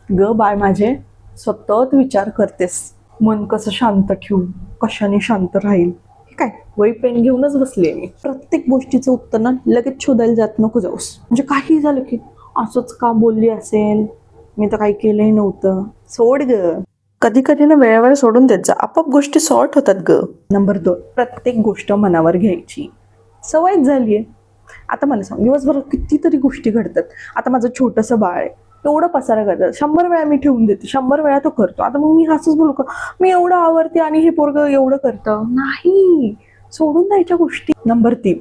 ग बाळ माझे, सतत विचार करतेस. मन कसं शांत ठेवू, कशाने शांत राहील, हे काय वही पेन घेऊनच बसले मी. प्रत्येक गोष्टीचं उत्तर ना लगेच शोधायला जात नको जाऊस. म्हणजे काही झालं की असंच का बोलली असेल, मी तर काही केलंही नव्हतं. सोड ग. कधी कधी ना वेळेवर सोडून देत जा, आपोआप गोष्टी सॉर्ट होतात ग. नंबर 2, प्रत्येक गोष्ट मनावर घ्यायची सवयच झालीये. आता मला सांग, दिवसभरात कितीतरी गोष्टी घडतात. आता माझं छोटंसं बाळ आहे, एवढं पसारा करतात, 100 वेळा मी ठेवून देते, 100 वेळा तो करतो. आता मग मी असंच बोलू का, मी एवढं आवडते आणि हे पोरगं एवढं करतं? नाही, सोडून द्यायच्या गोष्टी. नंबर 3,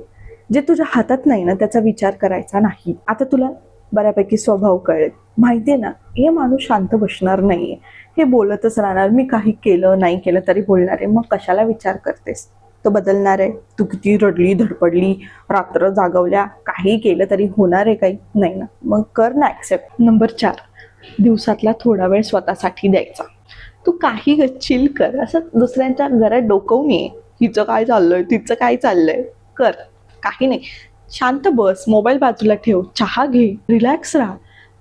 जे तुझ्या हातात नाही ना त्याचा विचार करायचा नाही. आता तुला बऱ्यापैकी स्वभाव कळेल, माहितीये ना हे माणूस शांत बसणार नाहीये, हे बोलतच राहणार, मी काही केलं नाही केलं तरी बोलणार आहे. मग कशाला विचार करतेस, तो बदलणार आहे? तू किती रडली धडपडली, रात्र जागवल्या, काही केलं तरी होणार आहे काही? नाही ना. मग कर ना ऍक्सेप्ट. नंबर 4, दिवसातला थोडा वेळ स्वतःसाठी द्यायचा. तू काही गच्चील कर, असं दुसऱ्यांच्या घरात डोकवून ये, हिचं काय चाललंय तिचं काय चाललंय, कर काही नाही. शांत बस, मोबाईल बाजूला ठेव, चहा घे, रिलॅक्स राहा.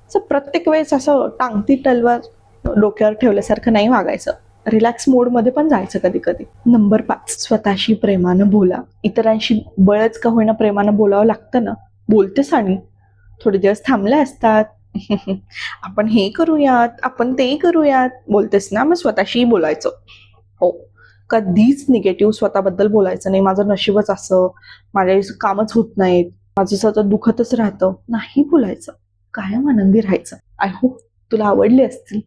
असं प्रत्येक वेळेस असं टांगती तलवार डोक्यावर ठेवल्यासारखं नाही वागायचं. रिलॅक्स मोडमध्ये पण जायचं कधी कधी. नंबर 5, स्वतःशी प्रेमानं बोला. इतरांशी बळच का होईना प्रेमानं बोलावं लागतं ना. बोलतेस आणि थोडे दिवस थांबले असतात. आपण हे करूयात, आपण ते करूयात बोलतेस ना, मग स्वतःशी बोलायचं. हो, कधीच निगेटिव्ह स्वतःबद्दल बोलायचं नाही. माझं नशीबच असं, माझ्या कामच होत नाहीत, माझं सतत दुखतच राहतं, नाही बोलायचं. कायम आनंदी राहायचं. आय होप तुला आवडली असतील.